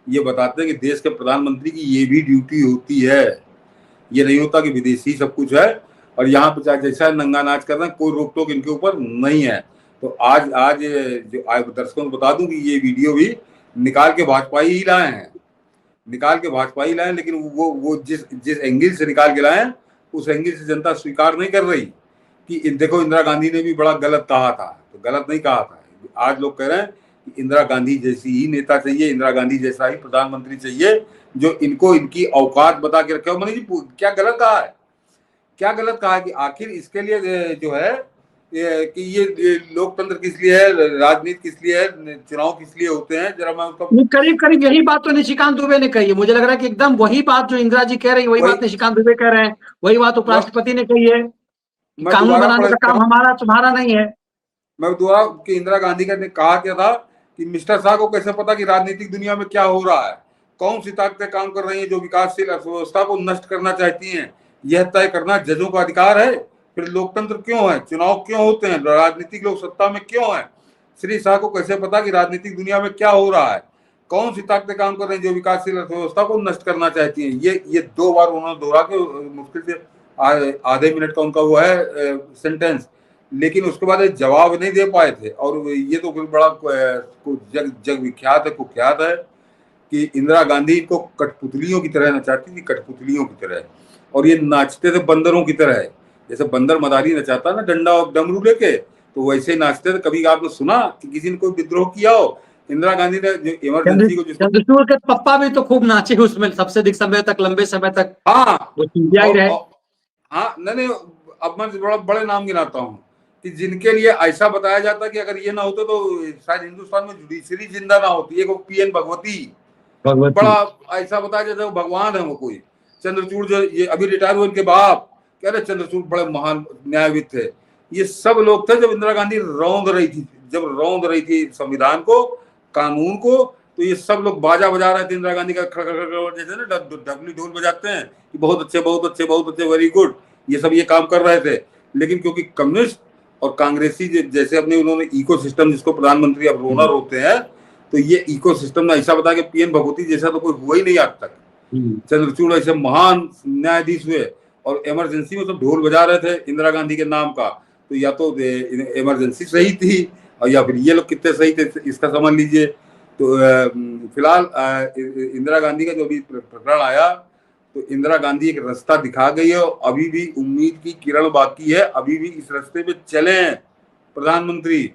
Speaker 1: ये बताते हैं कि देश के प्रधानमंत्री की ये भी ड्यूटी होती है। ये नहीं होता कि विदेशी सब कुछ है और यहाँ पे चाहे जैसा नंगा नाच कर रहे हैं, कोई रोक टोक इनके ऊपर नहीं है। तो आज जो दर्शकों को बता दूं कि ये वीडियो भी निकाल के भाजपा ही लाए हैं, लेकिन वो जिस एंगल से निकाल के लाए हैं, उस एंगल से जनता स्वीकार नहीं कर रही कि देखो इंदिरा गांधी ने भी बड़ा गलत कहा था। तो गलत नहीं कहा था। आज लोग कह रहे हैं कि इंदिरा गांधी जैसी ही नेता चाहिए, इंदिरा गांधी जैसा ही प्रधानमंत्री चाहिए, जो इनको इनकी औकात बता के रखे हो। मनीष जी, क्या गलत कहा है? क्या गलत कहा है कि आखिर इसके लिए जो है कि ये लोकतंत्र किस लिए है, राजनीति किस लिए है, चुनाव किस लिए होते हैं? जरा मैं उसका
Speaker 2: करीब करीब यही बात तो निशिकांत दुबे ने कही है। मुझे लग रहा है कि एकदम वही बात जो इंदिरा जी कह रही है, वही बात निशिकांत दुबे कह रहे हैं, वही बात उपराष्ट्रपति ने कही है। कानून बनाने का काम हमारा तुम्हारा नहीं है।
Speaker 1: मैं दोबारा कि इंदिरा गांधी ने कहा क्या था कि मिस्टर शाह को कैसे पता कि राजनीतिक दुनिया में क्या हो रहा है, कौन सी ताकतें काम कर रही हैं जो विकासशील अर्थव्यवस्था को नष्ट करना चाहती हैं, यह तय करना जजों का अधिकार है। फिर लोकतंत्र क्यों है, चुनाव क्यों होते हैं, राजनीतिक लोग सत्ता में क्यों है? श्री शाह को कैसे पता कि राजनीतिक दुनिया में क्या हो रहा है, कौन सी ताकतें काम कर रही हैं जो विकासशील अर्थव्यवस्था को नष्ट करना चाहती हैं? ये 2 बार उन्होंने दोहरा के मुश्किल से आधे मिनट का उनका वो है सेंटेंस, लेकिन उसके बाद जवाब नहीं दे पाए थे। और ये तो बड़ा जग विख्यात है, कुख्यात है कि इंदिरा गांधी को कठपुतलियों की तरह नचाती थी, कठपुतलियों की तरह। और ये नाचते थे बंदरों की तरह, जैसे बंदर मदारी नचाता ना डंडा और डमरू लेके, तो वैसे ही नाचते थे। कभी आपने सुना कि किसी ने कोई विद्रोह किया हो? इंदिरा गांधी ने जो इमरजेंसी को
Speaker 2: चंद्रचूड़ के पप्पा भी तो खूब नाचे उसमें, सबसे अधिक समय तक, लंबे समय तक।
Speaker 1: हाँ,
Speaker 2: वो ही रहे।
Speaker 1: हाँ, नहीं, अब मैं बड़े नाम गिनाता हूँ कि जिनके लिए ऐसा बताया जाता कि अगर ये ना होते तो शायद हिंदुस्तान में जुडिशरी जिंदा ना होती। एक पीएन भगवती, बड़ा ऐसा बताया जाता है भगवान है वो कोई। चंद्रचूड़ जो ये अभी रिटायर हुए, इनके बाप कह रहे चंद्रचूड़ बड़े महान न्यायविद थे। ये सब लोग थे जब इंदिरा गांधी रौंद रही थी संविधान को, कानून को। तो ये सब लोग बाजा बजा रहे थे इंदिरा गांधी का, जैसे ना डबली ढोल बजाते हैं कि बहुत अच्छे बहुत अच्छे बहुत अच्छे, वेरी गुड, ये सब ये काम कर रहे थे। लेकिन क्योंकि कम्युनिस्ट और कांग्रेसी जैसे अपने उन्होंने इकोसिस्टम, जिसको प्रधानमंत्री अब रोनर होते हैं, तो ये इकोसिस्टम में ऐसा बता कि पीएन भगवती जैसा तो कोई हुआ ही नहीं आज तक। चंद्रचूड़ ऐसे महान न्यायाधीश हुए और इमरजेंसी में तो ढोल बजा रहे थे इंदिरा गांधी के नाम का। तो या तो इमरजेंसी सही थी और या फिर ये लोग कितने सही थे, इसका समझ लीजिए। तो फिलहाल इंदिरा गांधी का जो भी प्रकरण आया, तो इंदिरा गांधी एक रास्ता दिखा गई है। अभी भी उम्मीद की किरण बाकी है, अभी भी इस रास्ते पे चले प्रधानमंत्री।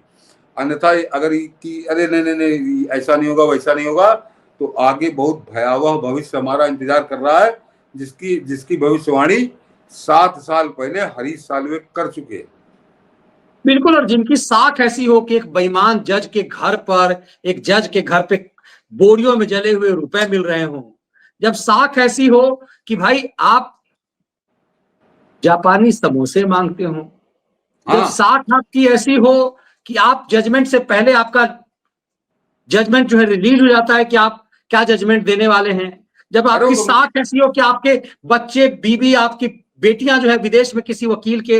Speaker 1: अन्यथा अगर कि अरे नहीं ऐसा नहीं होगा वैसा नहीं होगा, तो आगे बहुत भयावह भविष्य हमारा इंतजार कर रहा है, जिसकी भविष्यवाणी 7 साल पहले हरीश साल्वे कर चुके।
Speaker 2: बिल्कुल। और जिनकी साख ऐसी हो कि एक बेईमान जज के घर पे बोरियों में जले हुए रुपए मिल रहे हों, जब साख ऐसी हो कि भाई आप जापानी समोसे मांगते हो, जब साख आपकी ऐसी हो कि आप जजमेंट से पहले आपका जजमेंट जो है रिलीज हो जाता है कि आप क्या जजमेंट देने वाले हैं, जब आपकी साख ऐसी हो कि आपके बच्चे, बीवी, आपकी बेटियां जो है विदेश में किसी वकील के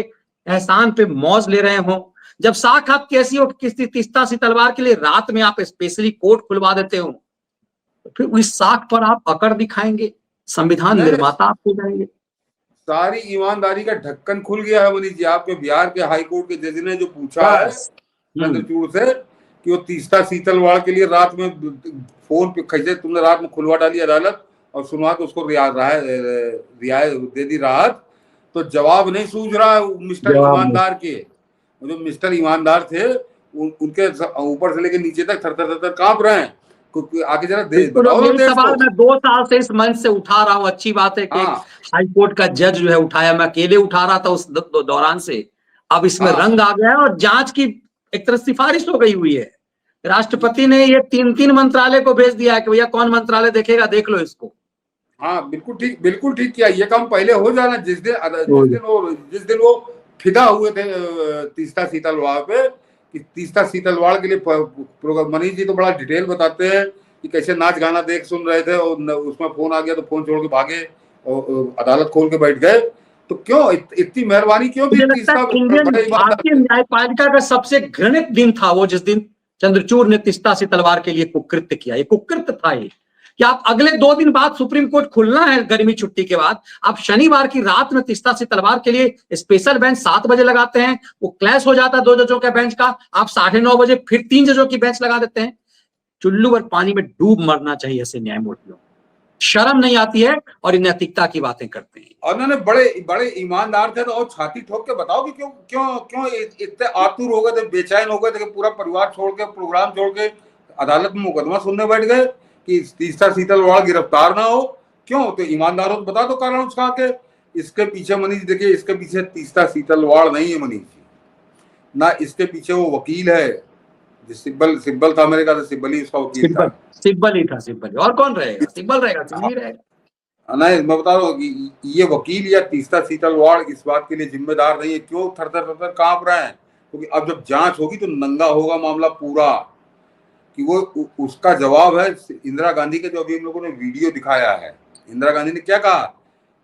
Speaker 2: एहसान पे मौज ले रहे हों, जब साख आपकी ऐसी हो कि किसी तीस्ता सी तलवार के लिए रात में आप स्पेशली कोर्ट खुलवा देते हो, तो फिर उस साख पर आप अकड़ दिखाएंगे, संविधान निर्माता आप हो जाएंगे।
Speaker 1: सारी ईमानदारी का ढक्कन खुल गया है मनीष जी। आपके बिहार के हाई कोर्ट के जज ने जो पूछा है चंद्रचूड़ से कि वो तीस्ता सीतलवाड़ के लिए रात में फोन पे कैसे तुमने रात में खुलवा डाली अदालत और सुनवा के उसको रियायत दे दी राहत, तो जवाब नहीं सूझ रहा है मिस्टर ईमानदार के। जो मिस्टर ईमानदार थे उनके ऊपर से लेकर नीचे तक थर थर थर कांप रहे हैं। आगे जरा बताओ
Speaker 2: यही सवाल मैं 2 साल से इस मंच से उठा रहा हूँ। अच्छी बात है कि हाई कोर्ट का जज जो है उठाया, मैं अकेले उठा रहा था उस दौरान से। अब इसमें रंग आ गया है और जांच की एक तरह सिफारिश हो गई हुई है। राष्ट्रपति ने ये 3 मंत्रालय को भेज दिया है कि भैया कौन मंत्रालय देखेगा, देख लो इसको।
Speaker 1: हाँ बिल्कुल ठीक किया। ये काम पहले हो जाना। जिस दिन वो फिदा हुए थे तीस्ता सीतलवाड़ पे, कि तीस्ता सीतलवाड़ के लिए प्रोग्राम, मनीष जी तो बड़ा डिटेल बताते हैं कि कैसे नाच गाना देख सुन रहे थे और उसमें फोन आ गया तो फोन छोड़ के भागे और अदालत खोल के बैठ गए। तो क्यों इतनी मेहरबानी क्यों?
Speaker 2: भारतीय न्यायपालिका का सबसे घृणित दिन था वो, जिस दिन चंद्रचूड़ ने तीस्ता सीतलवाड़ के लिए कुकृत्य किया। ये कुकृत्य था ये कि आप अगले 2 दिन बाद सुप्रीम कोर्ट खुलना है गर्मी छुट्टी के बाद, आप शनिवार की रात में तीस्ता सीतलवाड़ के लिए स्पेशल बेंच 7 बजे लगाते हैं। वो क्लैश हो जाता है 2 जजों के बेंच का, आप 9:30 बजे फिर 3 जजों की बेंच लगा देते हैं। चुल्लू भर पानी में डूब मरना चाहिए ऐसे न्यायमूर्तियों। शर्म नहीं आती है और नैतिकता की बातें करते हैं।
Speaker 1: और उन्होंने बड़े ईमानदार थे, तो और छाती ठोक के बताओ कि क्यों इतने आतुर हो गए थे, बेचैन हो गए थे कि पूरा परिवार छोड़ के, प्रोग्राम छोड़ के अदालत में मुकदमा सुनने बैठ गए कि तीस्ता सीतलवाड़ गिरफ्तार ना हो। क्यों? तो ईमानदारों को बता दो कारण उसका के इसके पीछे मनीष, देखिए इसके पीछे तीस्ता सीतलवाड़ नहीं है मनीष जी, ना इसके पीछे वो वकील है सिब्बल था मेरे ख्याल से, सिब्बल ही उसका वकील था।
Speaker 2: सिब्बल ही था, सिब्बल। और कौन रहेगा? सिब्बल रहेगा, सिब्बल रहेगा।
Speaker 1: नहीं, मैं बता रहा हूँ कि ये वकील या तीस्ता सीतलवाड़ इस बात के लिए जिम्मेदार नहीं है। क्यों थर थर कांप रहे हैं? क्योंकि अब जब जांच होगी तो नंगा होगा मामला पूरा, कि वो उसका जवाब है इंदिरा गांधी के, जो अभी हम लोगों ने वीडियो दिखाया है। इंदिरा गांधी ने क्या कहा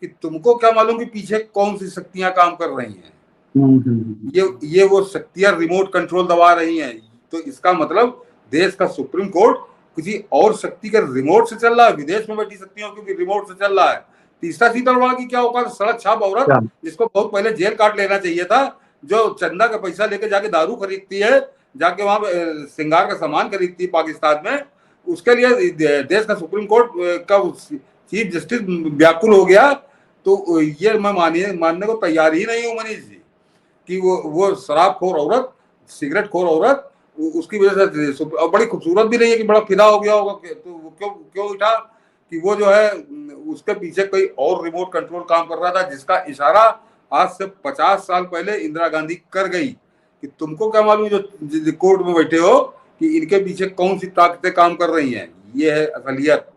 Speaker 1: कि तुमको क्या मालूम कि पीछे कौन सी शक्तियां काम कर रही हैं? ये वो शक्तियां रिमोट कंट्रोल दबा रही हैं। तो इसका मतलब देश का सुप्रीम कोर्ट किसी और शक्ति के रिमोट से चल रहा है, विदेश में बैठी शक्तियों के रिमोट से चल रहा है। तीस्ता सीतलवाड़ की क्या औकात? सड़क छाप औरत जिसको बहुत पहले जेल काट लेना चाहिए था, जो चंदा का पैसा लेके जाके दारू खरीदती है, जाके वहां श्रृंगार का सामान खरीदती है पाकिस्तान में, उसके लिए देश का सुप्रीम कोर्ट का चीफ जस्टिस व्याकुल हो गया। तो ये मैं मानने को तैयार ही नहीं हूँ मनीष जी कि वो शराबखोर औरत, सिगरेट खोर औरत, उसकी वजह से बड़ी खूबसूरत भी नहीं है कि बड़ा फिदा हो गया होगा। तो वो क्यों उठा कि वो जो है उसके पीछे कोई और रिमोट कंट्रोल काम कर रहा था, जिसका इशारा आज से 50 साल पहले इंदिरा गांधी कर गई कि तुमको क्या मालूम जो कोर्ट में बैठे हो कि इनके पीछे कौन सी ताकतें काम कर रही हैं। ये है असलियत।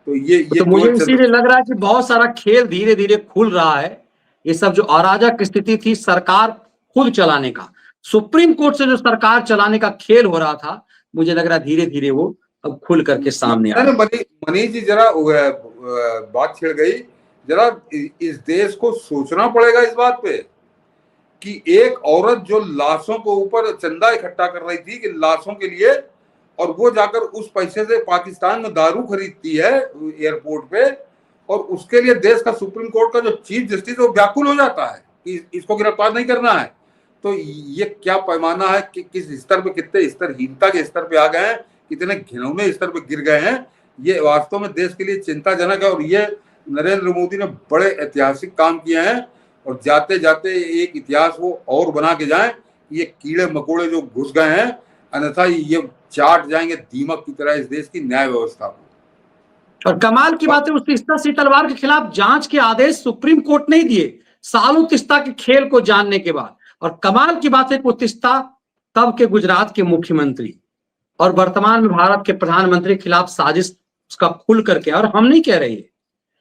Speaker 1: तो ये
Speaker 2: तो मुझे इसीलिए लग रहा है कि बहुत सारा खेल धीरे धीरे खुल रहा है। ये सब जो अराजक स्थिति थी सरकार खुद चलाने का, सुप्रीम कोर्ट से जो सरकार चलाने का खेल हो रहा था, मुझे लग रहा है धीरे धीरे वो अब खुल करके सामने आ रहा है।
Speaker 1: मनीष जी जरा बात छिड़ गई, जरा इस देश को सोचना पड़ेगा इस बात पे कि एक औरत जो लाशों को ऊपर चंदा इकट्ठा कर रही थी कि लाशों के लिए, और वो जाकर उस पैसे से पाकिस्तान में दारू खरीदती है एयरपोर्ट पे, और उसके लिए देश का सुप्रीम कोर्ट का जो चीफ जस्टिस है वो व्याकुल हो जाता है कि इसको गिरफ्तार नहीं करना है। तो ये क्या पैमाना है कि किस स्तर पे, कितने स्तरहीनता के स्तर पे आ गए हैं, कितने घिनौने स्तर पे गिर गए हैं। ये वास्तव में देश के लिए चिंताजनक है। और ये नरेंद्र मोदी ने बड़े ऐतिहासिक काम किए हैं और जाते जाते एक इतिहास वो और बना के जाएं। ये कीड़े मकोड़े जो घुस गए हैं, अन्यथा ये चाट जाएंगे दीमक की तरह इस देश की न्याय व्यवस्था को।
Speaker 2: और कमाल की बात है, उस तीस्ता सीतलवाड़ के खिलाफ जांच के आदेश सुप्रीम कोर्ट नहीं दिए सालों तीस्ता के खेल को जानने के बाद। और कमाल की बात है कि वो तीस्ता तब के गुजरात के मुख्यमंत्री और वर्तमान में भारत के प्रधानमंत्री के खिलाफ साजिश उसका खुल करके, और हम नहीं कह रहे,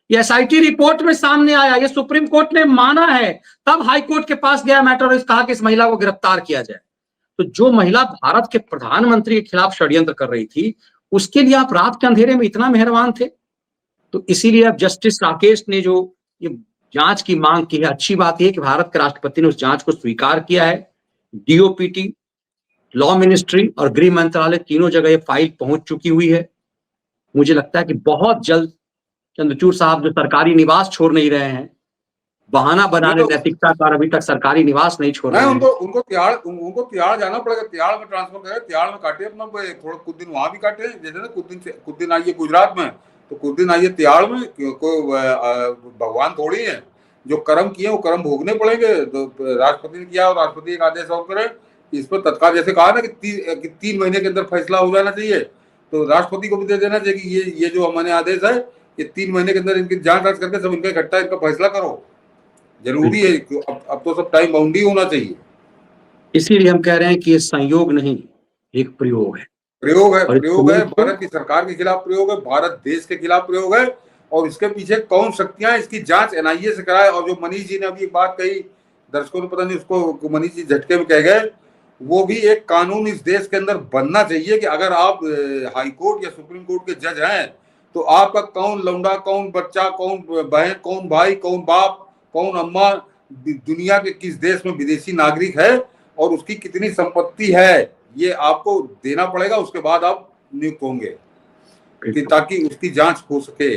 Speaker 2: ये एसआईटी रिपोर्ट में सामने आया, ये सुप्रीम कोर्ट ने माना है, तब हाई कोर्ट के पास गया मैटर और कहा कि इस महिला को गिरफ्तार किया जाए। तो जो महिला भारत के प्रधानमंत्री के खिलाफ षड्यंत्र कर रही थी, उसके लिए आप रात के अंधेरे में इतना मेहरबान थे। तो इसीलिए अब जस्टिस राकेश ने जो ये जांच की मांग की है, अच्छी बात यह कि भारत के राष्ट्रपति ने उस जांच को स्वीकार किया है। डीओपीटी, लॉ मिनिस्ट्री और गृह मंत्रालय तीनों जगह ये फाइल पहुंच चुकी हुई है। मुझे लगता है कि बहुत जल्द चंद्रचूड़ साहब जो सरकारी निवास छोड़ नहीं रहे हैं, बहाना बनाने
Speaker 1: ये तो
Speaker 2: नैतिकता का अभी तक सरकारी निवास नहीं छोड़
Speaker 1: नहीं,
Speaker 2: रहे हैं।
Speaker 1: उनको तिहाड़ जाना पड़ेगा, तिहाड़ में ट्रांसफर करें, तिहाड़ में काटे अपना, थोड़ा कुछ दिन वहां भी काटे, जैसे ना कुछ दिन आइए गुजरात में, तो कुछ दिन आइए तिहाड़ में। कोई भगवान थोड़ी है, जो कर्म किए वो कर्म भोगने पड़ेंगे। तो राष्ट्रपति ने किया और राष्ट्रपति एक आदेश और करे इस पर तत्काल, जैसे कहा ना कि 3 महीने के अंदर फैसला हो जाना चाहिए, तो राष्ट्रपति को भी दे देना चाहिए कि ये जो हमारे आदेश है, ये 3 महीने के अंदर इनकी जांच करके सब इनका इकट्ठा इनका फैसला करो। जरूरी है, अब तो सब टाइम बाउंड ही होना चाहिए।
Speaker 2: इसीलिए हम कह रहे हैं कि ये संयोग नहीं, एक प्रयोग है।
Speaker 1: प्रयोग है,
Speaker 2: और इस
Speaker 1: प्रयोग है,
Speaker 2: प्रयोग को
Speaker 1: भारत की सरकार के खिलाफ प्रयोग है, भारत देश के खिलाफ प्रयोग है, और इसके पीछे कौन शक्तियां, इसकी जांच एनआईए से कराए। और जो मनीष जी ने अभी एक बात कही, दर्शकों ने पता नहीं उसको मनीष जी झटके में कह गए, वो भी एक कानून इस देश के अंदर बनना चाहिए कि अगर आप हाई कोर्ट या सुप्रीम कोर्ट के जज हैं, तो आपका कौन लौंडा, कौन बच्चा, कौन बहन, कौन भाई, कौन बाप, कौन अम्मा, दुनिया के किस देश में विदेशी नागरिक है और उसकी कितनी संपत्ति है, ये आपको देना पड़ेगा। उसके बाद आप नियुक्त होंगे, ताकि उसकी जांच हो सके।